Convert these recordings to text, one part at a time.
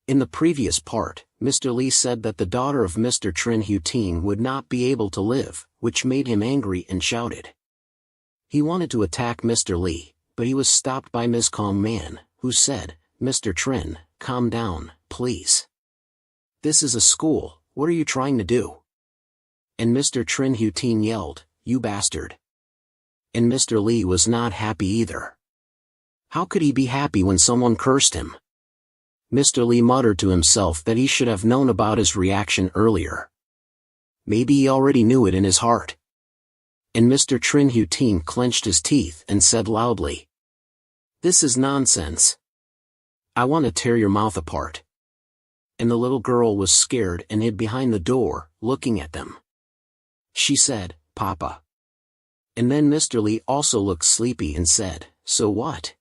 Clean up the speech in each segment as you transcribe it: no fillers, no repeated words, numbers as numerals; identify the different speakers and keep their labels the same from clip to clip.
Speaker 1: In the previous part, Mr. Lee said that the daughter of Mr. Trin Hutin would not be able to live, which made him angry and shouted. He wanted to attack Mr. Lee, but he was stopped by Ms. Calm Man, who said, "Mr. Trin, calm down, please. This is a school, what are you trying to do?" And Mr. Trin Hutin yelled, "You bastard." And Mr. Lee was not happy either. How could he be happy when someone cursed him? Mr. Lee muttered to himself that he should have known about his reaction earlier. Maybe he already knew it in his heart. And Mr. Trin Hutin clenched his teeth and said loudly, "This is nonsense. I want to tear your mouth apart." And the little girl was scared and hid behind the door, looking at them. She said, "Papa." And then Mr. Lee also looked sleepy and said, "So what?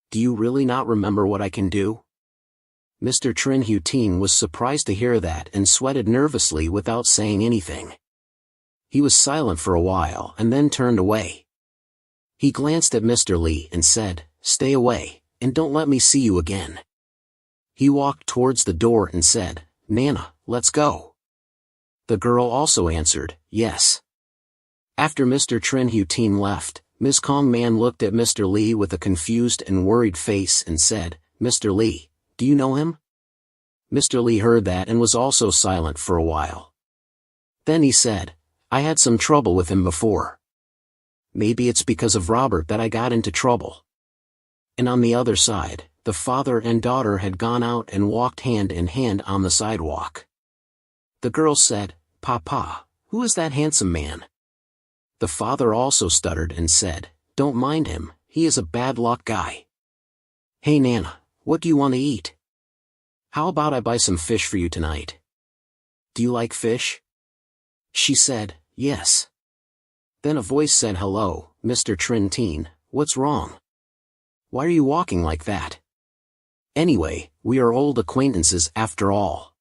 Speaker 1: Do you really not remember what I can do?" Mr. Trin Hutin was surprised to hear that and sweated nervously without saying anything. He was silent for a while and then turned away. He glanced at Mr. Lee and said, "Stay away, and don't let me see you again." He walked towards the door and said, "Nana, let's go." The girl also answered, "Yes." After Mr. Trin Hutin left, Ms. Kong Man looked at Mr. Lee with a confused and worried face and said, "Mr. Lee, do you know him?" Mr. Lee heard that and was also silent for a while. Then he said, "I had some trouble with him before. Maybe it's because of Robert that I got into trouble." And on the other side, the father and daughter had gone out and walked hand in hand on the sidewalk. The girl said, "Papa, who is that handsome man?" The father also stuttered and said, "Don't mind him, he is a bad luck guy." "Hey Nana, what do you want to eat? How about I buy some fish for you tonight? Do you like fish?" She said, "Yes." Then a voice said, "Hello, Mr. Trin Teen, what's wrong? Why are you walking like that? Anyway, we are old acquaintances after all.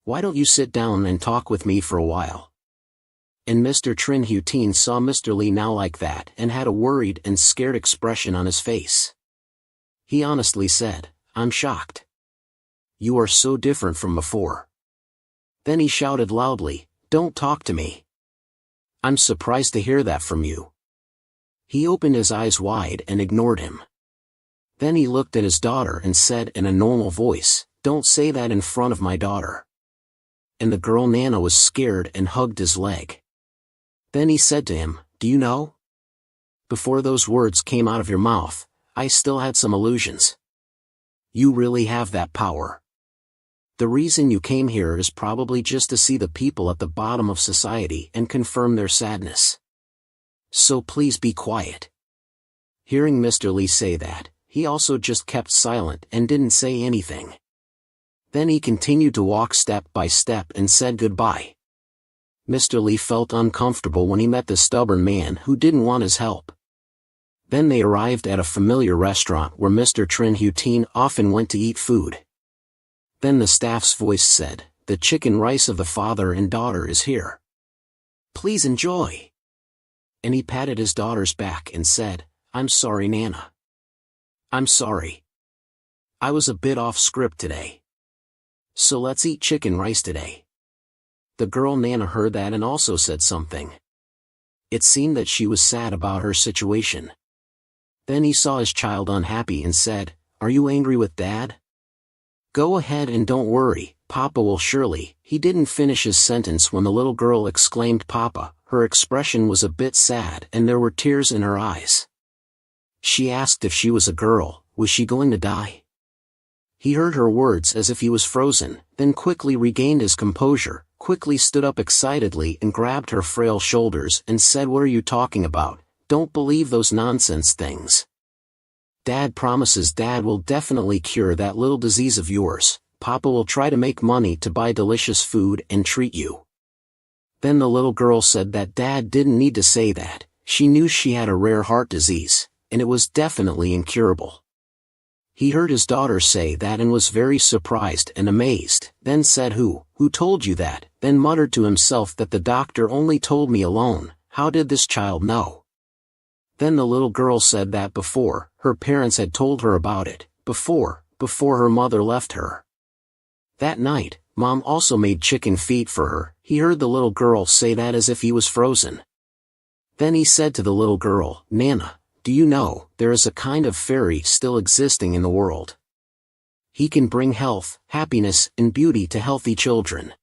Speaker 1: Why don't you sit down and talk with me for a while?" And Mr. Trin Hutin saw Mr. Lee now like that and had a worried and scared expression on his face. He honestly said, "I'm shocked. You are so different from before." Then he shouted loudly, "Don't talk to me. I'm surprised to hear that from you." He opened his eyes wide and ignored him. Then he looked at his daughter and said in a normal voice, "Don't say that in front of my daughter." And the girl Nana was scared and hugged his leg. Then he said to him, "Do you know? Before those words came out of your mouth, I still had some illusions. You really have that power. The reason you came here is probably just to see the people at the bottom of society and confirm their sadness. So please be quiet." Hearing Mr. Lee say that, he also just kept silent and didn't say anything. Then he continued to walk step by step and said goodbye. Mr. Lee felt uncomfortable when he met the stubborn man who didn't want his help. Then they arrived at a familiar restaurant where Mr. Trin Hutin often went to eat food. Then the staff's voice said, "The chicken rice of the father and daughter is here. Please enjoy." And he patted his daughter's back and said, "I'm sorry Nana. I'm sorry. I was a bit off script today. So let's eat chicken rice today." The girl Nana heard that and also said something. It seemed that she was sad about her situation. Then he saw his child unhappy and said, "Are you angry with Dad? Go ahead and don't worry, Papa will surely." He didn't finish his sentence when the little girl exclaimed Papa. Her expression was a bit sad and there were tears in her eyes. She asked if she was a girl, was she going to die? He heard her words as if he was frozen, then quickly regained his composure, quickly stood up excitedly and grabbed her frail shoulders and said, "What are you talking about? Don't believe those nonsense things. Dad promises Dad will definitely cure that little disease of yours. Papa will try to make money to buy delicious food and treat you." Then the little girl said that Dad didn't need to say that. She knew she had a rare heart disease, and it was definitely incurable. He heard his daughter say that and was very surprised and amazed, then said, Who told you that?" Then muttered to himself that the doctor only told me alone. How did this child know? Then the little girl said that before, her parents had told her about it, before her mother left her. That night, Mom also made chicken feet for her. He heard the little girl say that as if he was frozen. Then he said to the little girl, "Nana, do you know, there is a kind of fairy still existing in the world. He can bring health, happiness, and beauty to healthy children."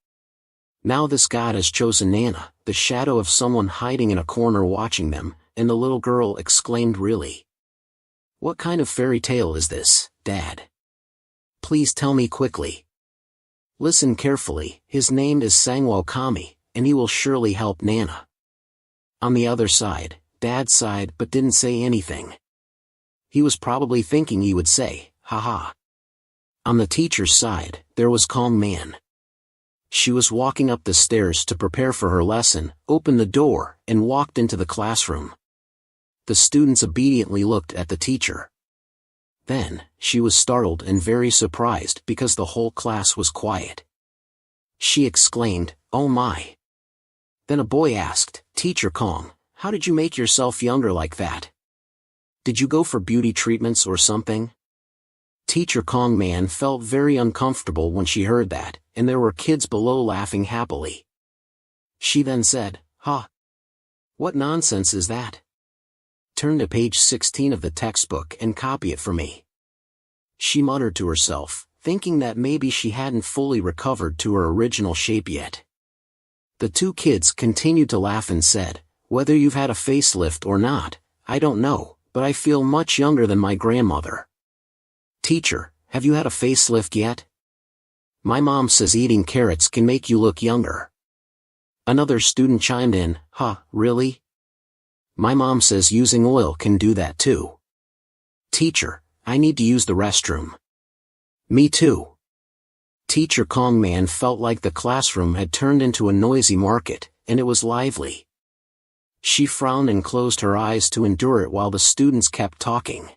Speaker 1: Now this God has chosen Nana, the shadow of someone hiding in a corner watching them, and the little girl exclaimed, "Really? What kind of fairy tale is this, Dad? Please tell me quickly." "Listen carefully, his name is Sangwo Kami, and he will surely help Nana." On the other side, Dad sighed but didn't say anything. He was probably thinking he would say, "Haha." On the teacher's side, there was Calm Man. She was walking up the stairs to prepare for her lesson, opened the door, and walked into the classroom. The students obediently looked at the teacher. Then, she was startled and very surprised because the whole class was quiet. She exclaimed, "Oh my." Then a boy asked, "Teacher Kong, how did you make yourself younger like that? Did you go for beauty treatments or something?" Teacher Kong Man felt very uncomfortable when she heard that, and there were kids below laughing happily. She then said, "Huh? What nonsense is that? Turn to page 16 of the textbook and copy it for me." She muttered to herself, thinking that maybe she hadn't fully recovered to her original shape yet. The two kids continued to laugh and said, "Whether you've had a facelift or not, I don't know, but I feel much younger than my grandmother." "Teacher, have you had a facelift yet? My mom says eating carrots can make you look younger." Another student chimed in, "Huh, really? My mom says using oil can do that too." "Teacher, I need to use the restroom." "Me too." Teacher Kong Man felt like the classroom had turned into a noisy market, and it was lively. She frowned and closed her eyes to endure it while the students kept talking.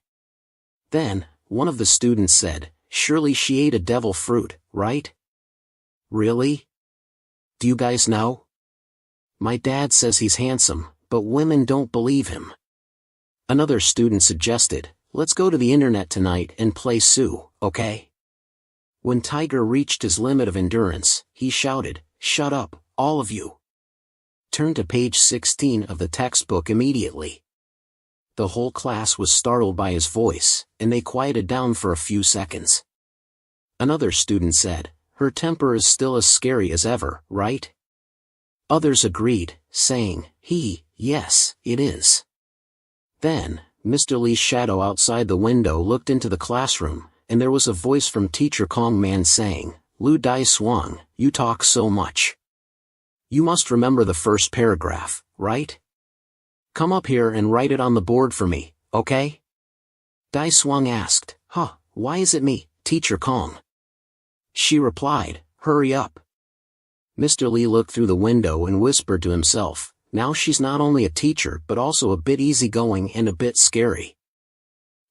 Speaker 1: Then, one of the students said, "Surely she ate a devil fruit, right?" "Really? Do you guys know? My dad says he's handsome, but women don't believe him." Another student suggested, "Let's go to the internet tonight and play Sue, okay?" When Tiger reached his limit of endurance, he shouted, "Shut up, all of you. Turn to page 16 of the textbook immediately." The whole class was startled by his voice, and they quieted down for a few seconds. Another student said, "Her temper is still as scary as ever, right?" Others agreed, saying, Yes, it is." Then, Mr. Lee's shadow outside the window looked into the classroom, and there was a voice from Teacher Kong Man saying, "Lu Dai Swang, you talk so much. You must remember the first paragraph, right? Come up here and write it on the board for me, okay?" Dai Swang asked, "Huh, why is it me, Teacher Kong?" She replied, "Hurry up." Mr. Lee looked through the window and whispered to himself, "Now she's not only a teacher but also a bit easygoing and a bit scary."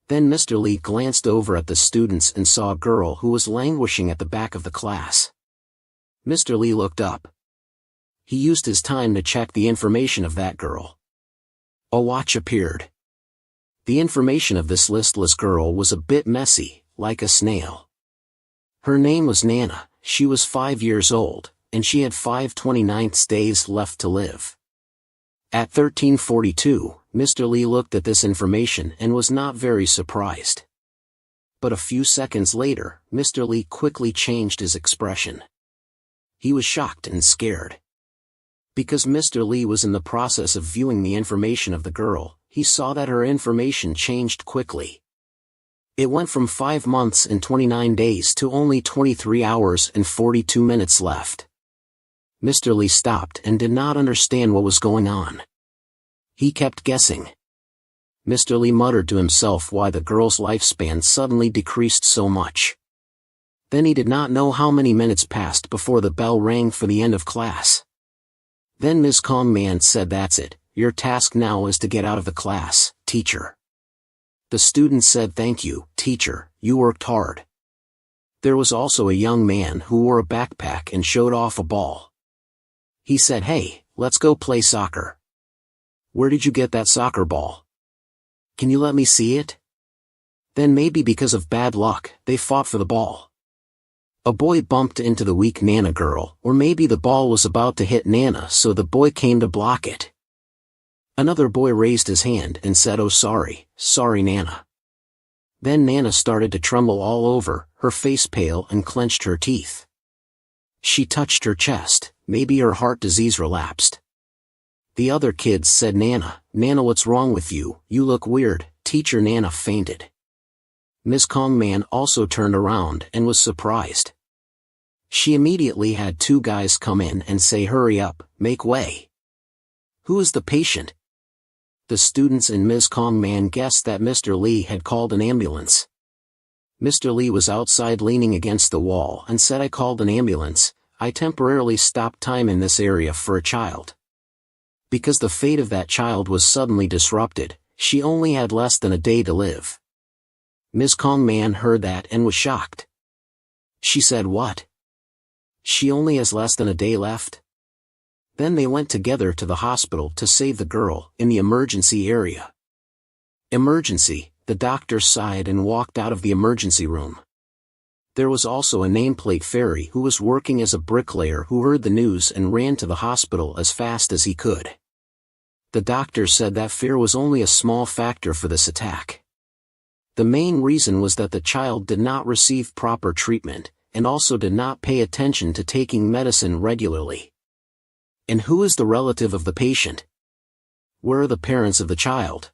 Speaker 1: Then Mr. Lee glanced over at the students and saw a girl who was languishing at the back of the class. Mr. Lee looked up. He used his time to check the information of that girl. A watch appeared. The information of this listless girl was a bit messy, like a snail. Her name was Nana, she was 5 years old, and she had 5/29 days left to live. At 13:42, Mr. Lee looked at this information and was not very surprised. But a few seconds later, Mr. Lee quickly changed his expression. He was shocked and scared. Because Mr. Lee was in the process of viewing the information of the girl, he saw that her information changed quickly. It went from 5 months and 29 days to only 23 hours and 42 minutes left. Mr. Lee stopped and did not understand what was going on. He kept guessing. Mr. Lee muttered to himself why the girl's lifespan suddenly decreased so much. Then he did not know how many minutes passed before the bell rang for the end of class. Then Ms. Kong Man said, "That's it, your task now is to get out of the class, teacher." The students said, "Thank you, teacher, you worked hard." There was also a young man who wore a backpack and showed off a ball. He said, "Hey, let's go play soccer." "Where did you get that soccer ball? Can you let me see it?" Then maybe because of bad luck, they fought for the ball. A boy bumped into the weak Nana girl, or maybe the ball was about to hit Nana, so the boy came to block it. Another boy raised his hand and said, "Oh, sorry Nana." Then Nana started to tremble all over, her face pale, and clenched her teeth. She touched her chest, maybe her heart disease relapsed. The other kids said, Nana, what's wrong with you? You look weird." Teacher Nana fainted. Ms. Kongman also turned around and was surprised. She immediately had two guys come in and say, "Hurry up, make way." "Who is the patient?" The students and Ms. Kongman guessed that Mr. Lee had called an ambulance. Mr. Lee was outside leaning against the wall and said, "I called an ambulance. I temporarily stopped time in this area for a child. Because the fate of that child was suddenly disrupted, she only had less than a day to live." Ms. Kongman heard that and was shocked. She said, "What? She only has less than a day left?" Then they went together to the hospital to save the girl in the emergency area. Emergency, the doctor sighed and walked out of the emergency room. There was also a nameplate fairy who was working as a bricklayer who heard the news and ran to the hospital as fast as he could. The doctor said that fear was only a small factor for this attack. The main reason was that the child did not receive proper treatment, and also did not pay attention to taking medicine regularly. And who is the relative of the patient? Where are the parents of the child?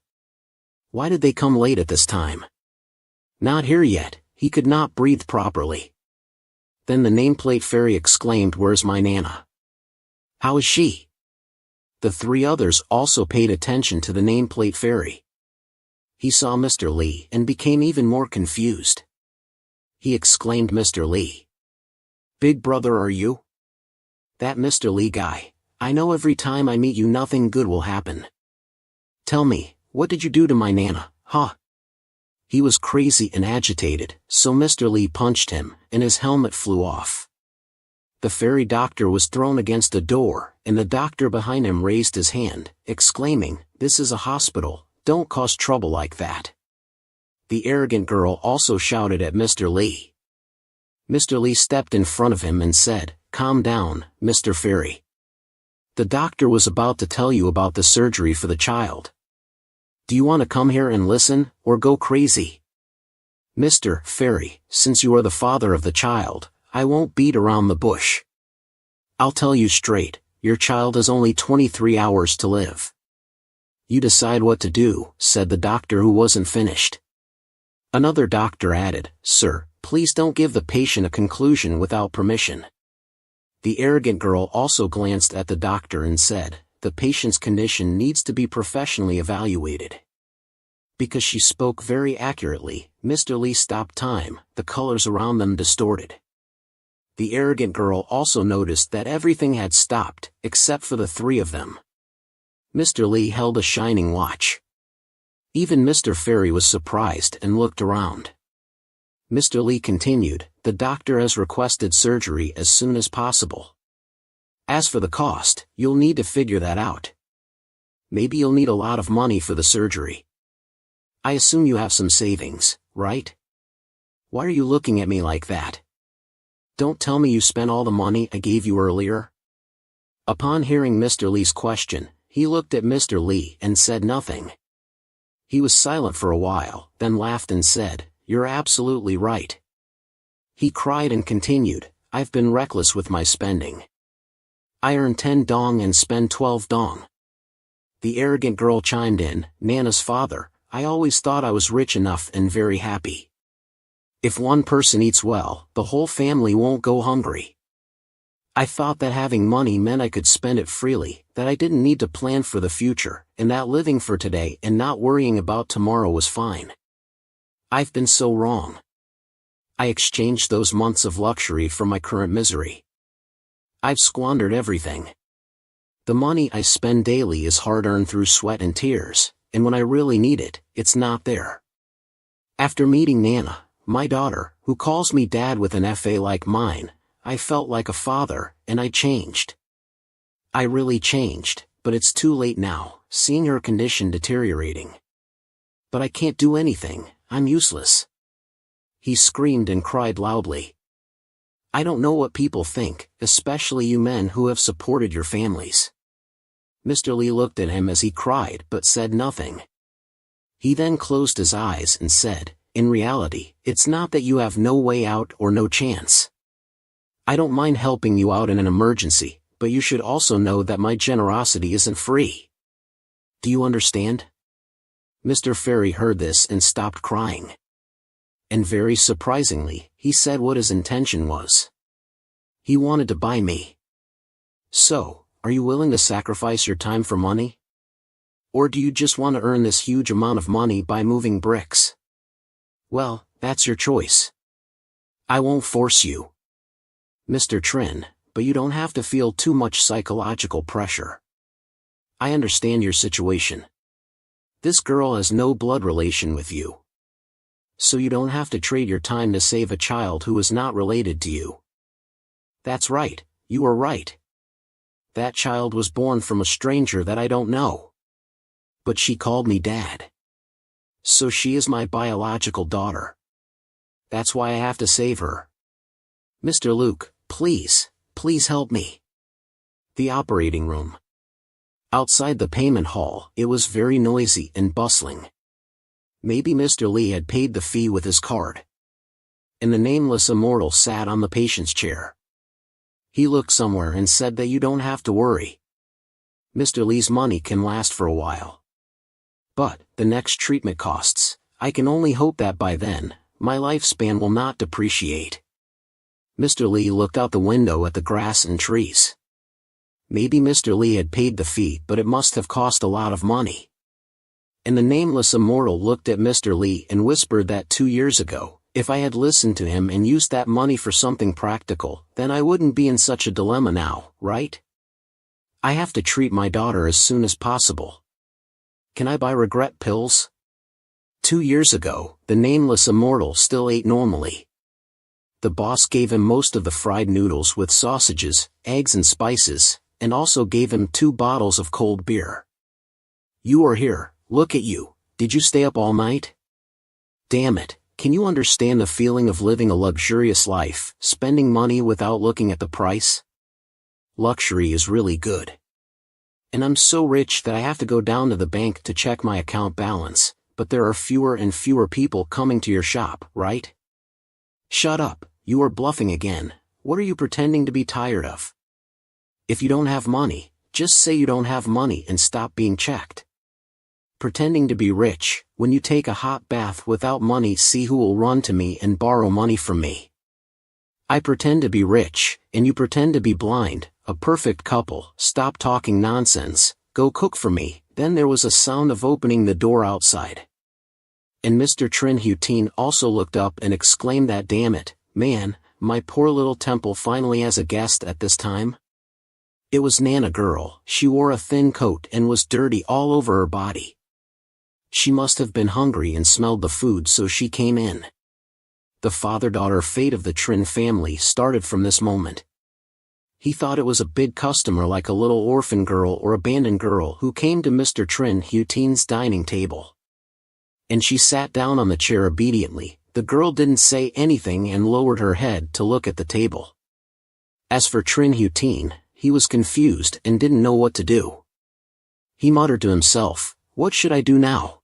Speaker 1: Why did they come late at this time? Not here yet, he could not breathe properly. Then the nameplate fairy exclaimed, "Where's my Nana? How is she?" The three others also paid attention to the nameplate fairy. He saw Mr. Lee and became even more confused. He exclaimed, "Mr. Lee. Big brother, are you? That Mr. Lee guy. I know every time I meet you nothing good will happen. Tell me, what did you do to my Nana, huh?" He was crazy and agitated, so Mr. Lee punched him, and his helmet flew off. The fairy doctor was thrown against a door, and the doctor behind him raised his hand, exclaiming, "This is a hospital, don't cause trouble like that." The arrogant girl also shouted at Mr. Lee. Mr. Lee stepped in front of him and said, "Calm down, Mr. Fairy. The doctor was about to tell you about the surgery for the child. Do you want to come here and listen, or go crazy?" "Mr. Fairy, since you are the father of the child, I won't beat around the bush. I'll tell you straight, your child has only 23 hours to live. You decide what to do," said the doctor, who wasn't finished. Another doctor added, "Sir, please don't give the patient a conclusion without permission." The arrogant girl also glanced at the doctor and said, "The patient's condition needs to be professionally evaluated." Because she spoke very accurately, Mr. Lee stopped time, the colors around them distorted. The arrogant girl also noticed that everything had stopped, except for the three of them. Mr. Lee held a shining watch. Even Mr. Fairy was surprised and looked around. Mr. Lee continued, "The doctor has requested surgery as soon as possible. As for the cost, you'll need to figure that out. Maybe you'll need a lot of money for the surgery. I assume you have some savings, right? Why are you looking at me like that? Don't tell me you spent all the money I gave you earlier?" Upon hearing Mr. Lee's question, he looked at Mr. Lee and said nothing. He was silent for a while, then laughed and said, "You're absolutely right." He cried and continued, "I've been reckless with my spending. I earn 10 dong and spend 12 dong." The arrogant girl chimed in, "Nana's father, I always thought I was rich enough and very happy. If one person eats well, the whole family won't go hungry. I thought that having money meant I could spend it freely, that I didn't need to plan for the future, and that living for today and not worrying about tomorrow was fine. I've been so wrong. I exchanged those months of luxury for my current misery. I've squandered everything. The money I spend daily is hard-earned through sweat and tears, and when I really need it, it's not there. After meeting Nana, my daughter, who calls me dad with an FA like mine, I felt like a father, and I changed. I really changed, but it's too late now, seeing her condition deteriorating. But I can't do anything, I'm useless." He screamed and cried loudly. I don't know what people think, especially you men who have supported your families." Mr. Lee looked at him as he cried but said nothing. He then closed his eyes and said, "In reality, it's not that you have no way out or no chance. I don't mind helping you out in an emergency, but you should also know that my generosity isn't free. Do you understand?" Mr. Fairy heard this and stopped crying. And very surprisingly, he said what his intention was. He wanted to buy me. "So, are you willing to sacrifice your time for money? Or do you just want to earn this huge amount of money by moving bricks? Well, that's your choice. I won't force you, Mr. Trin, but you don't have to feel too much psychological pressure. I understand your situation. This girl has no blood relation with you. So you don't have to trade your time to save a child who is not related to you." "That's right, you are right. That child was born from a stranger that I don't know. But she called me Dad. So she is my biological daughter. That's why I have to save her. Mr. Luke, please help me." The operating room. Outside the payment hall, it was very noisy and bustling. Maybe Mr. Lee had paid the fee with his card. And the nameless immortal sat on the patient's chair. He looked somewhere and said that you don't have to worry. Mr. Lee's money can last for a while. But, the next treatment costs, I can only hope that by then, my lifespan will not depreciate. Mr. Lee looked out the window at the grass and trees. Maybe Mr. Lee had paid the fee, but it must have cost a lot of money. And the nameless immortal looked at Mr. Lee and whispered that 2 years ago, if I had listened to him and used that money for something practical, then I wouldn't be in such a dilemma now, right? I have to treat my daughter as soon as possible. Can I buy regret pills? 2 years ago, the nameless immortal still ate normally. The boss gave him most of the fried noodles with sausages, eggs and spices, and also gave him 2 bottles of cold beer. You are here, look at you, did you stay up all night? Damn it, can you understand the feeling of living a luxurious life, spending money without looking at the price? Luxury is really good. And I'm so rich that I have to go down to the bank to check my account balance, but there are fewer and fewer people coming to your shop, right? Shut up, you are bluffing again, what are you pretending to be tired of? If you don't have money, just say you don't have money and stop being checked. Pretending to be rich, when you take a hot bath without money, see who will run to me and borrow money from me. I pretend to be rich, and you pretend to be blind, a perfect couple. Stop talking nonsense, go cook for me. Then there was a sound of opening the door outside. And Mr. Trin Hutin also looked up and exclaimed that damn it, man, my poor little temple finally has a guest at this time. It was Nana girl, she wore a thin coat and was dirty all over her body. She must have been hungry and smelled the food, so she came in. The father-daughter fate of the Trin family started from this moment. He thought it was a big customer like a little orphan girl or abandoned girl who came to Mr. Trin Hutin's dining table. And she sat down on the chair obediently. The girl didn't say anything and lowered her head to look at the table. As for Trin Hutin, he was confused and didn't know what to do. He muttered to himself, what should I do now?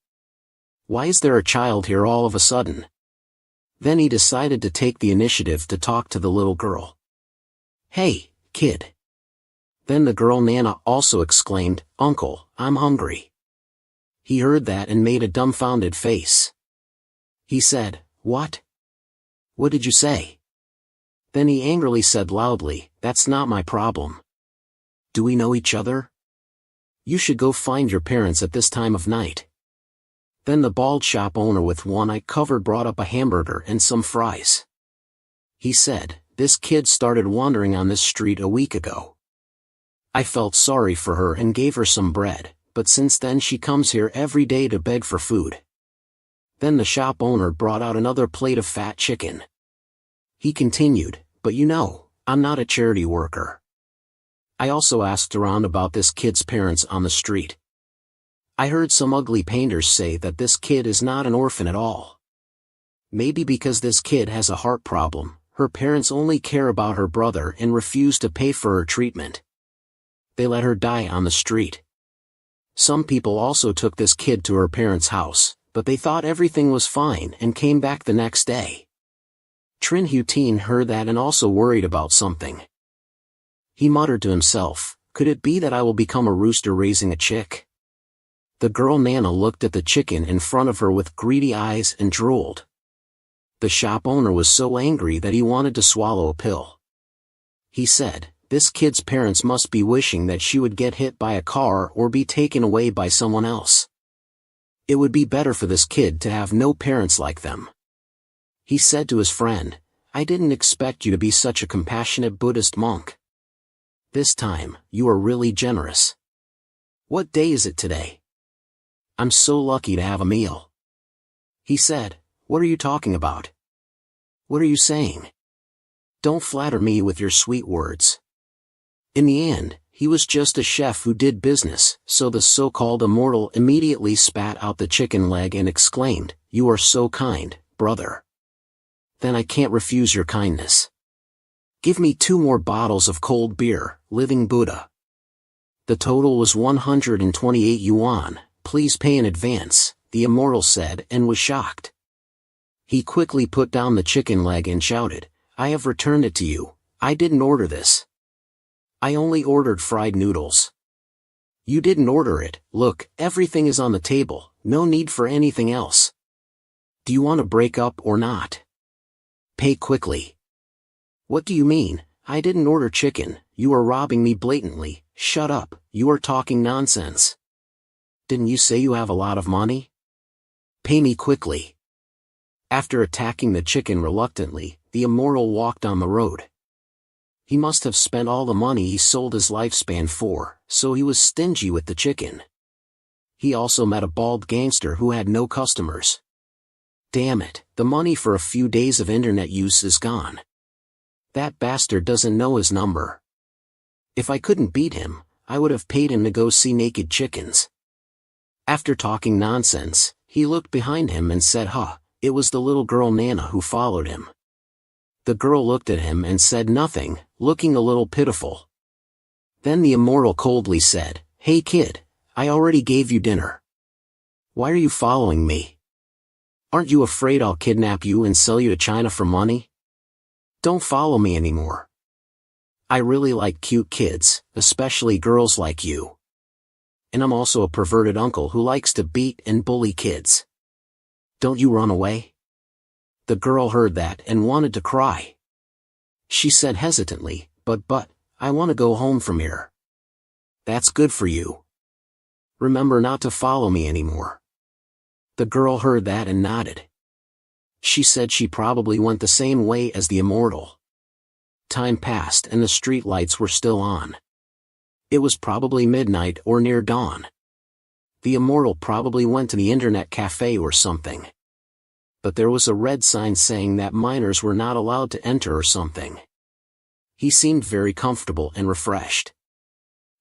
Speaker 1: Why is there a child here all of a sudden? Then he decided to take the initiative to talk to the little girl. Hey, kid. Then the girl Nana also exclaimed, Uncle, I'm hungry. He heard that and made a dumbfounded face. He said, What? What did you say? Then he angrily said loudly, That's not my problem. Do we know each other? You should go find your parents at this time of night. Then the bald shop owner with one eye covered brought up a hamburger and some fries. He said, This kid started wandering on this street a week ago. I felt sorry for her and gave her some bread, but since then she comes here every day to beg for food. Then the shop owner brought out another plate of fat chicken. He continued, But you know, I'm not a charity worker. I also asked around about this kid's parents on the street. I heard some ugly painters say that this kid is not an orphan at all. Maybe because this kid has a heart problem, Her parents only care about her brother and refuse to pay for her treatment. They let her die on the street. Some people also took this kid to her parents' house, but they thought everything was fine and came back the next day. Trin Hutin heard that and also worried about something. He muttered to himself, could it be that I will become a rooster raising a chick? The girl Nana looked at the chicken in front of her with greedy eyes and drooled. The shop owner was so angry that he wanted to swallow a pill. He said, this kid's parents must be wishing that she would get hit by a car or be taken away by someone else. It would be better for this kid to have no parents like them. He said to his friend, I didn't expect you to be such a compassionate Buddhist monk. This time, you are really generous. What day is it today? I'm so lucky to have a meal. He said, what are you talking about? What are you saying? Don't flatter me with your sweet words. In the end, he was just a chef who did business, so the so-called immortal immediately spat out the chicken leg and exclaimed, you are so kind, brother. Then I can't refuse your kindness. Give me 2 more bottles of cold beer, living Buddha. The total was 128 yuan, please pay in advance, the immortal said and was shocked. He quickly put down the chicken leg and shouted, I have returned it to you, I didn't order this. I only ordered fried noodles. You didn't order it, look, everything is on the table, no need for anything else. Do you want to break up or not? Pay quickly. What do you mean? I didn't order chicken, you are robbing me blatantly, shut up, you are talking nonsense. Didn't you say you have a lot of money? Pay me quickly. After attacking the chicken reluctantly, the immortal walked on the road. He must have spent all the money he sold his lifespan for, so he was stingy with the chicken. He also met a bald gangster who had no customers. Damn it, the money for a few days of internet use is gone. That bastard doesn't know his number. If I couldn't beat him, I would have paid him to go see naked chickens. After talking nonsense, he looked behind him and said, it was the little girl Nana who followed him. The girl looked at him and said nothing, looking a little pitiful. Then the immortal coldly said, hey kid, I already gave you dinner. Why are you following me? Aren't you afraid I'll kidnap you and sell you to China for money? Don't follow me anymore. I really like cute kids, especially girls like you. And I'm also a perverted uncle who likes to beat and bully kids. Don't you run away? The girl heard that and wanted to cry. She said hesitantly, but, I want to go home from here. That's good for you. Remember not to follow me anymore. The girl heard that and nodded. She said she probably went the same way as the immortal. Time passed and the street lights were still on. It was probably midnight or near dawn. The immortal probably went to the internet cafe or something. But there was a red sign saying that minors were not allowed to enter or something. He seemed very comfortable and refreshed.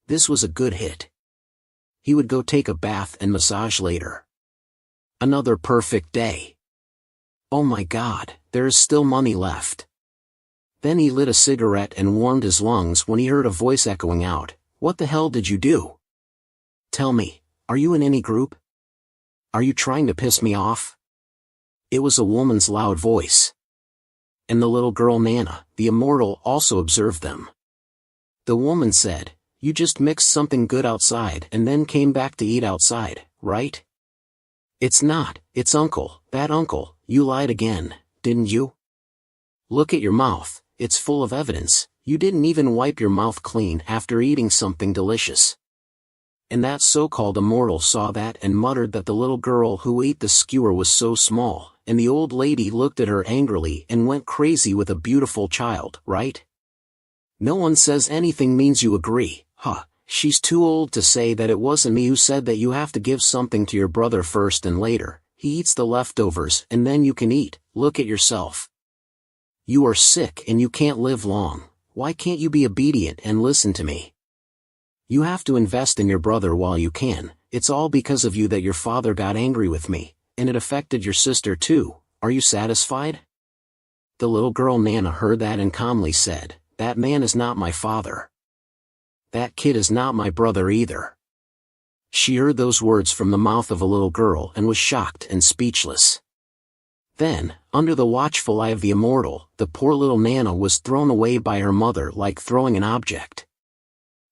Speaker 1: This was a good hit. He would go take a bath and massage later. Another perfect day. Oh my God, there is still money left. Then he lit a cigarette and warmed his lungs when he heard a voice echoing out, what the hell did you do? Tell me, are you in any group? Are you trying to piss me off? It was a woman's loud voice. And the little girl Nana, the immortal, also observed them. The woman said, you just mixed something good outside and then came back to eat outside, right? It's not, it's uncle, that uncle, you lied again, didn't you? Look at your mouth, it's full of evidence, you didn't even wipe your mouth clean after eating something delicious. And that so-called immortal saw that and muttered that the little girl who ate the skewer was so small, and the old lady looked at her angrily and went crazy with a beautiful child, right? No one says anything means you agree, she's too old to say that it wasn't me who said that you have to give something to your brother first and later, he eats the leftovers and then you can eat, look at yourself. You are sick and you can't live long, why can't you be obedient and listen to me? You have to invest in your brother while you can, it's all because of you that your father got angry with me, and it affected your sister too, are you satisfied? The little girl Nana heard that and calmly said, "That man is not my father. That kid is not my brother either." She heard those words from the mouth of a little girl and was shocked and speechless. Then, under the watchful eye of the immortal, the poor little Nana was thrown away by her mother like throwing an object.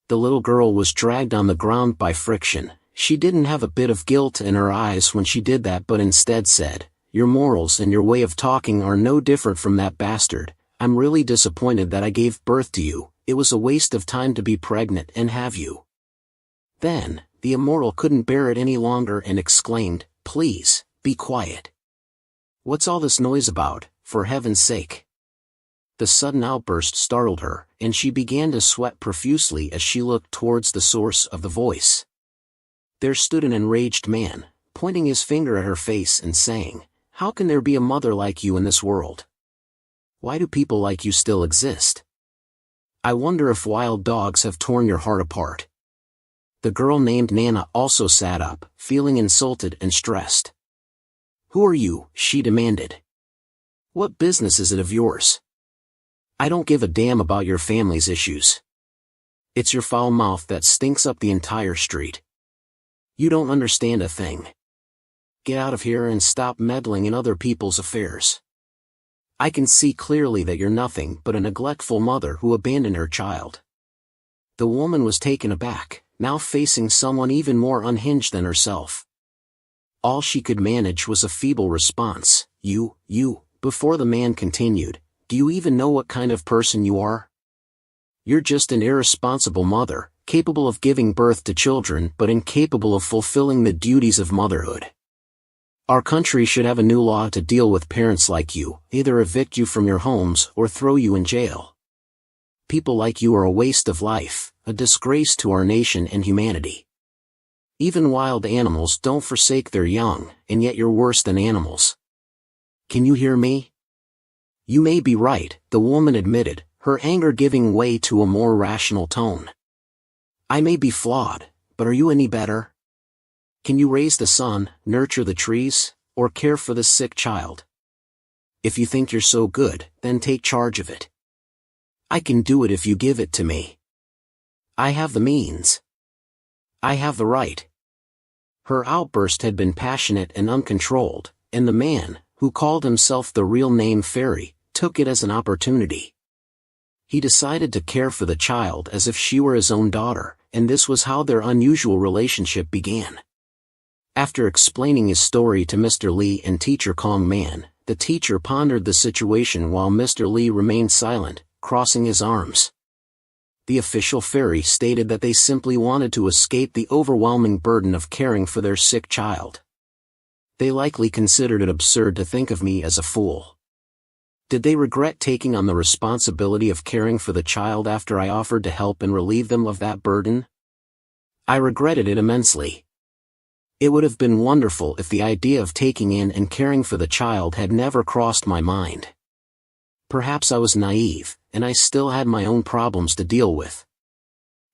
Speaker 1: The little girl was dragged on the ground by friction. She didn't have a bit of guilt in her eyes when she did that, but instead said, "Your morals and your way of talking are no different from that bastard. I'm really disappointed that I gave birth to you. It was a waste of time to be pregnant and have you." Then, the immortal couldn't bear it any longer and exclaimed, "Please, be quiet. What's all this noise about, for heaven's sake?" The sudden outburst startled her, and she began to sweat profusely as she looked towards the source of the voice. There stood an enraged man, pointing his finger at her face and saying, "How can there be a mother like you in this world? Why do people like you still exist? I wonder if wild dogs have torn your heart apart." The girl named Nana also sat up, feeling insulted and stressed. "Who are you?" she demanded. "What business is it of yours? I don't give a damn about your family's issues. It's your foul mouth that stinks up the entire street. You don't understand a thing. Get out of here and stop meddling in other people's affairs. I can see clearly that you're nothing but a neglectful mother who abandoned her child." The woman was taken aback, now facing someone even more unhinged than herself. All she could manage was a feeble response, You, before the man continued, "Do you even know what kind of person you are? You're just an irresponsible mother, capable of giving birth to children but incapable of fulfilling the duties of motherhood. Our country should have a new law to deal with parents like you, either evict you from your homes or throw you in jail. People like you are a waste of life, a disgrace to our nation and humanity. Even wild animals don't forsake their young, and yet you're worse than animals. Can you hear me?" "You may be right," the woman admitted, her anger giving way to a more rational tone. "I may be flawed, but are you any better? Can you raise the sun, nurture the trees, or care for this sick child? If you think you're so good, then take charge of it. I can do it if you give it to me. I have the means. I have the right." Her outburst had been passionate and uncontrolled, and the man, who called himself the real name Fairy, took it as an opportunity. He decided to care for the child as if she were his own daughter, and this was how their unusual relationship began. After explaining his story to Mr. Lee and Teacher Kong Man, the teacher pondered the situation while Mr. Lee remained silent, crossing his arms. The official fairy stated that they simply wanted to escape the overwhelming burden of caring for their sick child. They likely considered it absurd to think of me as a fool. Did they regret taking on the responsibility of caring for the child after I offered to help and relieve them of that burden? I regretted it immensely. It would have been wonderful if the idea of taking in and caring for the child had never crossed my mind. Perhaps I was naive, and I still had my own problems to deal with.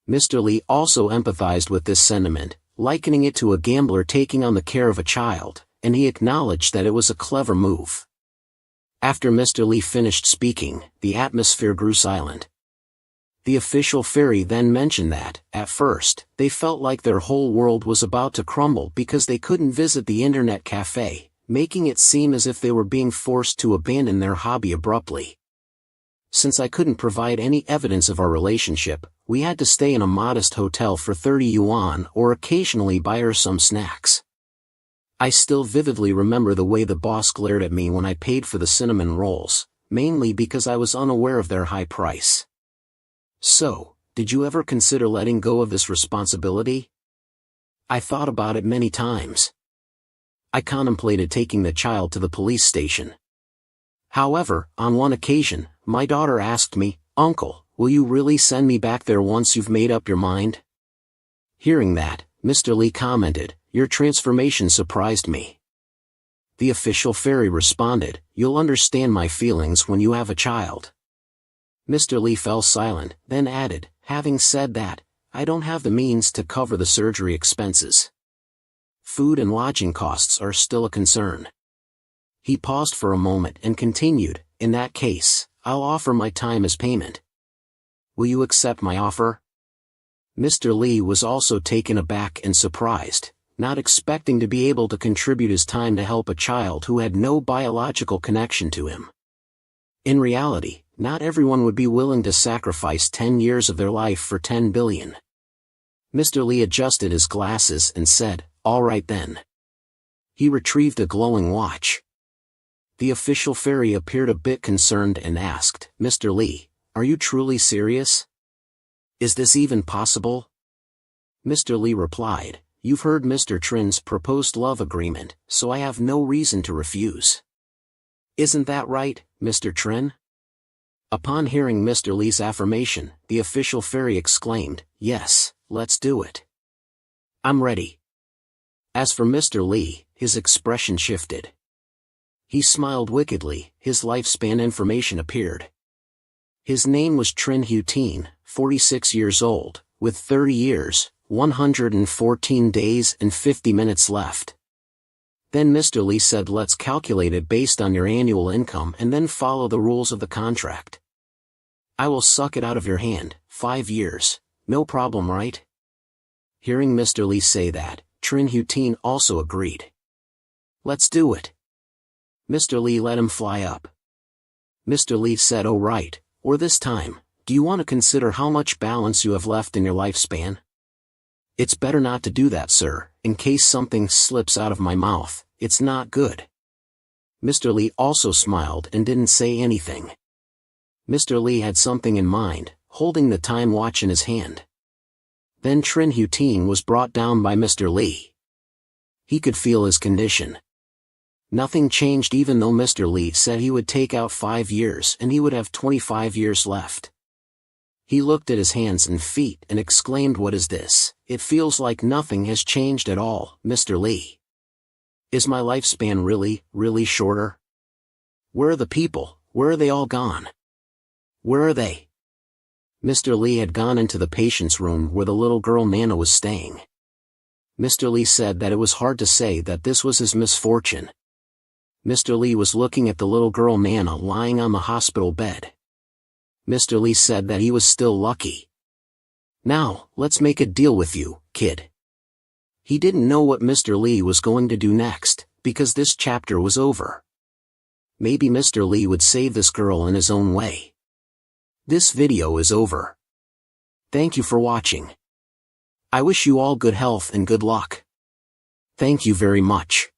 Speaker 1: Mr. Lee also empathized with this sentiment, likening it to a gambler taking on the care of a child, and he acknowledged that it was a clever move. After Mr. Lee finished speaking, the atmosphere grew silent. The official fairy then mentioned that, at first, they felt like their whole world was about to crumble because they couldn't visit the internet cafe, making it seem as if they were being forced to abandon their hobby abruptly. Since I couldn't provide any evidence of our relationship, we had to stay in a modest hotel for 30 yuan or occasionally buy her some snacks. I still vividly remember the way the boss glared at me when I paid for the cinnamon rolls, mainly because I was unaware of their high price. "So, did you ever consider letting go of this responsibility?" "I thought about it many times. I contemplated taking the child to the police station. However, on one occasion, my daughter asked me, 'Uncle, will you really send me back there once you've made up your mind?' Hearing that, Mr. Lee commented, 'Your transformation surprised me.' The official fairy responded, 'You'll understand my feelings when you have a child.' Mr. Lee fell silent, then added, 'Having said that, I don't have the means to cover the surgery expenses. Food and lodging costs are still a concern.' He paused for a moment and continued, In that case, I'll offer my time as payment. Will you accept my offer? Mr. Lee was also taken aback and surprised, not expecting to be able to contribute his time to help a child who had no biological connection to him. In reality, not everyone would be willing to sacrifice 10 years of their life for 10 billion. Mr. Lee adjusted his glasses and said, "All right then." He retrieved a glowing watch. The official fairy appeared a bit concerned and asked, "Mr. Lee, are you truly serious? Is this even possible?" Mr. Lee replied, "You've heard Mr. Trin's proposed love agreement, so I have no reason to refuse. Isn't that right, Mr. Trin?" Upon hearing Mr. Lee's affirmation, the official fairy exclaimed, "Yes, let's do it. I'm ready." As for Mr. Lee, his expression shifted. He smiled wickedly. His lifespan information appeared. His name was Trin Hutin, 46 years old, with 30 years, 114 days and 50 minutes left. Then Mr. Lee said, "Let's calculate it based on your annual income and then follow the rules of the contract. I will suck it out of your hand, 5 years, no problem, right?" Hearing Mr. Lee say that, Trin Hutin also agreed. "Let's do it." Mr. Lee let him fly up. Mr. Lee said, "Oh right, or this time, do you want to consider how much balance you have left in your lifespan?" "It's better not to do that, sir, in case something slips out of my mouth, it's not good." Mr. Lee also smiled and didn't say anything. Mr. Lee had something in mind, holding the time watch in his hand. Then Trin Hutin was brought down by Mr. Lee. He could feel his condition. Nothing changed even though Mr. Lee said he would take out 5 years and he would have 25 years left. He looked at his hands and feet and exclaimed, "What is this? It feels like nothing has changed at all, Mr. Lee. Is my lifespan really shorter? Where are the people? Where are they all gone? Where are they?" Mr. Lee had gone into the patient's room where the little girl Nana was staying. Mr. Lee said that it was hard to say that this was his misfortune. Mr. Lee was looking at the little girl Nana lying on the hospital bed. Mr. Lee said that he was still lucky. "Now, let's make a deal with you, kid." He didn't know what Mr. Lee was going to do next, because this chapter was over. Maybe Mr. Lee would save this girl in his own way. This video is over. Thank you for watching. I wish you all good health and good luck. Thank you very much.